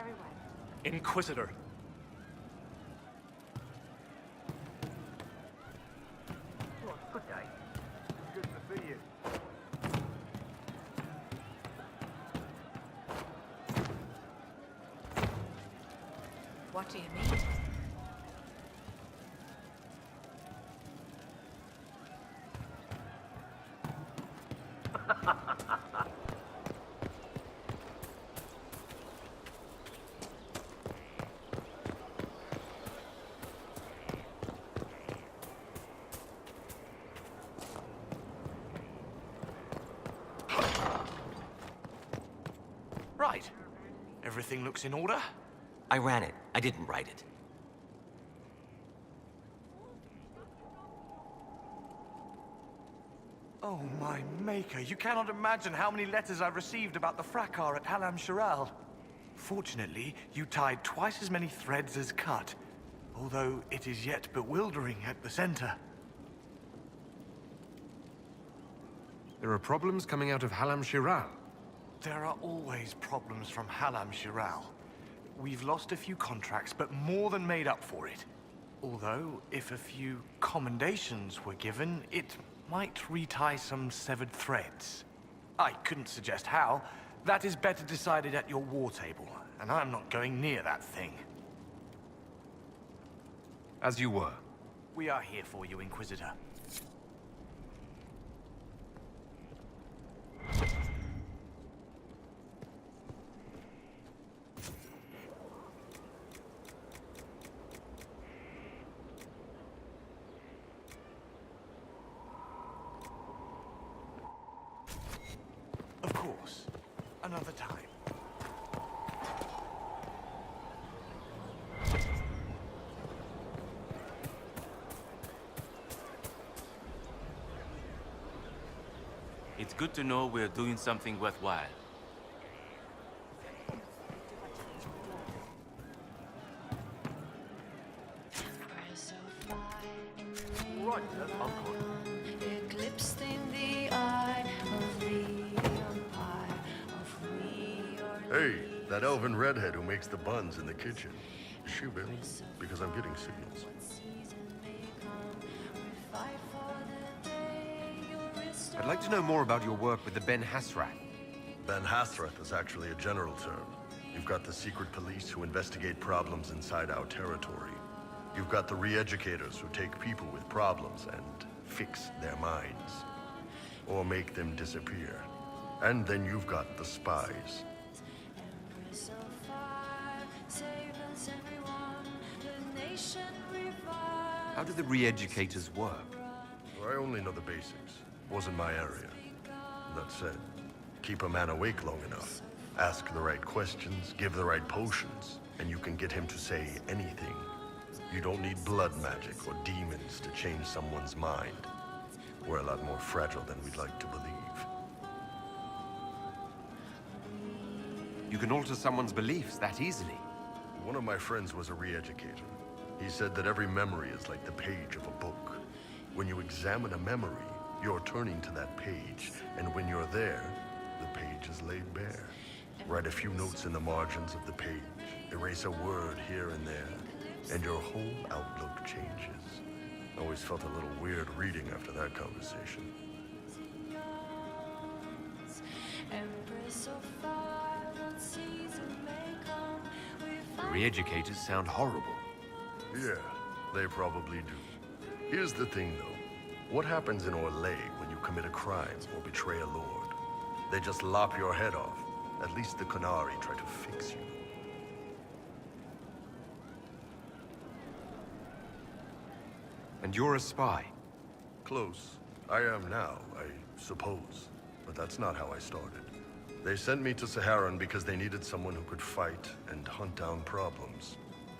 Very well. Inquisitor. Good day. Good to see you. What do you mean? Right. Everything looks in order? I ran it. I didn't write it. Oh, my maker. You cannot imagine how many letters I've received about the fracas at Halam Shiral. Fortunately, you tied twice as many threads as cut, although it is yet bewildering at the center. There are problems coming out of Halam Shiral. There are always problems from Halam Shiral. We've lost a few contracts, but more than made up for it. Although, if a few commendations were given, it might retie some severed threads. I couldn't suggest how. That is better decided at your war table, and I'm not going near that thing. As you were. We are here for you, Inquisitor. Of course. Another time. It's good to know we're doing something worthwhile. Right, sir. Uncle. Eclipsed in the eye of the empire of Hey, that elven redhead who makes the buns in the kitchen. Is she available? Because I'm getting signals. I'd like to know more about your work with the Ben Hasrath. Ben Hasrath is actually a general term. You've got the secret police who investigate problems inside our territory. You've got the re-educators who take people with problems and fix their minds. Or make them disappear. And then you've got the spies. How do the re-educators work? I only know the basics. Wasn't my area. That said, keep a man awake long enough. Ask the right questions, give the right potions, and you can get him to say anything. You don't need blood magic or demons to change someone's mind. We're a lot more fragile than we'd like to believe. You can alter someone's beliefs that easily. One of my friends was a re-educator. He said that every memory is like the page of a book. When you examine a memory, you're turning to that page, and when you're there, the page is laid bare. Write a few notes in the margins of the page, erase a word here and there, and your whole outlook changes. Always felt a little weird reading after that conversation. The re-educators sound horrible. Yeah, they probably do. Here's the thing, though. What happens in Orlais when you commit a crime or betray a lord? They just lop your head off. At least the Qunari try to fix you. And you're a spy. Close. I am now, I suppose. But that's not how I started. They sent me to Saharan because they needed someone who could fight and hunt down problems.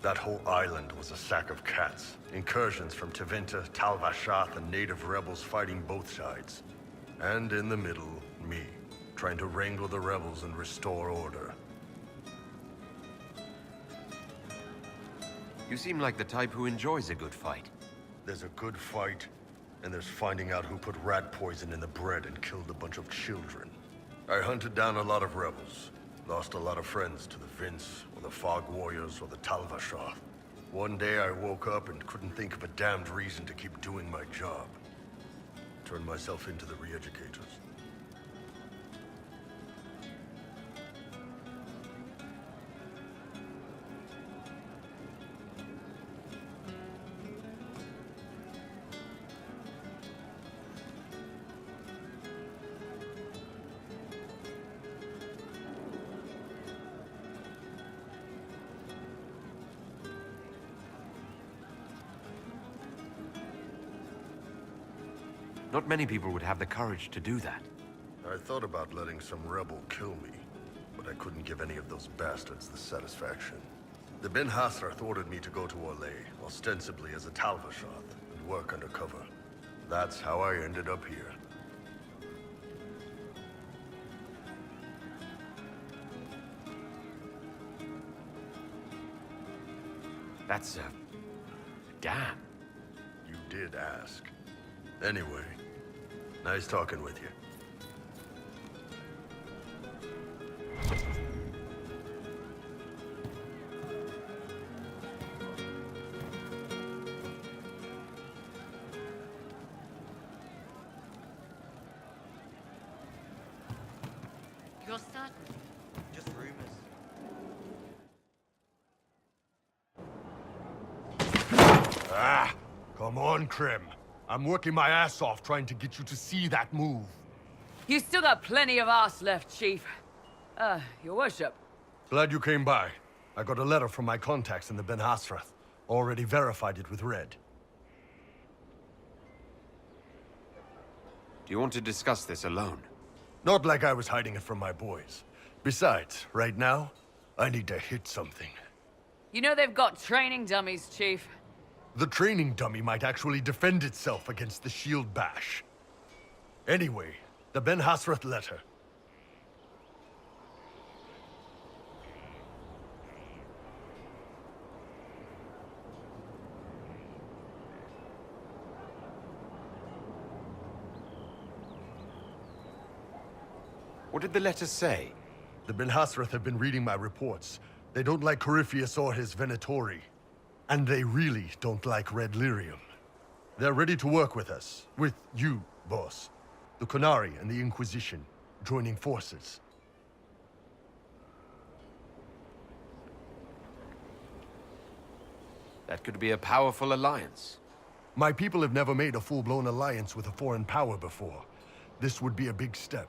That whole island was a sack of cats. Incursions from Tevinter, Tal Vashath, and native rebels fighting both sides. And in the middle, me, trying to wrangle the rebels and restore order. You seem like the type who enjoys a good fight. There's a good fight, and there's finding out who put rat poison in the bread and killed a bunch of children. I hunted down a lot of rebels. Lost a lot of friends to the Vince, or the Fog Warriors, or the Talvashar. One day I woke up and couldn't think of a damned reason to keep doing my job. Turned myself into the re-educators. Not many people would have the courage to do that. I thought about letting some rebel kill me, but I couldn't give any of those bastards the satisfaction. The Ben Hasrath ordered me to go to Orlais, ostensibly as a Talvashath, and work undercover. That's how I ended up here. That's, damn. You did ask. Anyway, nice talking with you. You're certain? Just rumors. Ah! Come on, Krim. I'm working my ass off trying to get you to see that move. You still got plenty of arse left, Chief. Your worship. Glad you came by. I got a letter from my contacts in the Ben Hasrath. Already verified it with Red. Do you want to discuss this alone? Not like I was hiding it from my boys. Besides, right now, I need to hit something. You know they've got training dummies, Chief. The training dummy might actually defend itself against the shield bash. Anyway, the Ben Hasrath letter. What did the letter say? The Ben Hasrath have been reading my reports. They don't like Corypheus or his Venatori. And they really don't like Red Lyrium. They're ready to work with us. With you, boss. The Qunari and the Inquisition, joining forces. That could be a powerful alliance. My people have never made a full-blown alliance with a foreign power before. This would be a big step.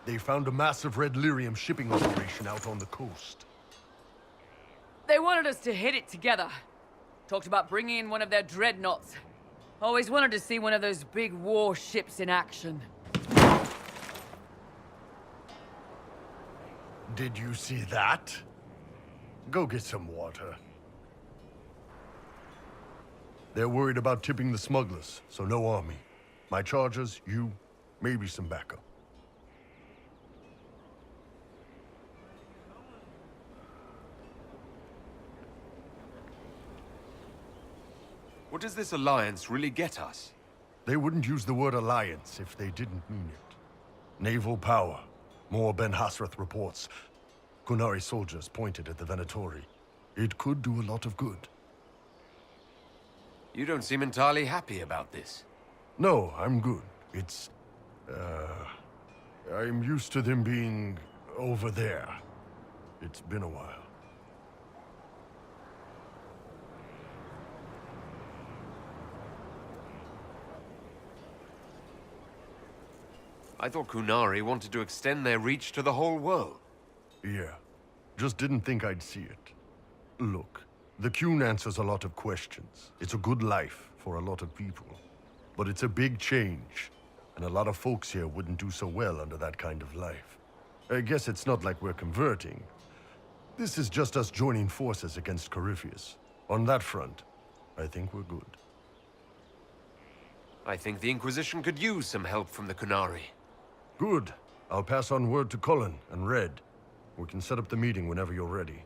They found a massive Red Lyrium shipping operation out on the coast. They wanted us to hit it together. Talked about bringing in one of their dreadnoughts. Always wanted to see one of those big war ships in action. Did you see that? Go get some water. They're worried about tipping the smugglers, so no army. My chargers, you, maybe some backup. What does this alliance really get us? They wouldn't use the word alliance if they didn't mean it. Naval power. More Ben Hasrath reports. Qunari soldiers pointed at the Venatori. It could do a lot of good. You don't seem entirely happy about this. No, I'm good. It's... I'm used to them being over there. It's been a while. I thought Qunari wanted to extend their reach to the whole world. Yeah. Just didn't think I'd see it. Look, the Qun answers a lot of questions. It's a good life for a lot of people. But it's a big change, and a lot of folks here wouldn't do so well under that kind of life. I guess it's not like we're converting. This is just us joining forces against Corypheus. On that front, I think we're good. I think the Inquisition could use some help from the Qunari. Good. I'll pass on word to Cullen and Red. We can set up the meeting whenever you're ready.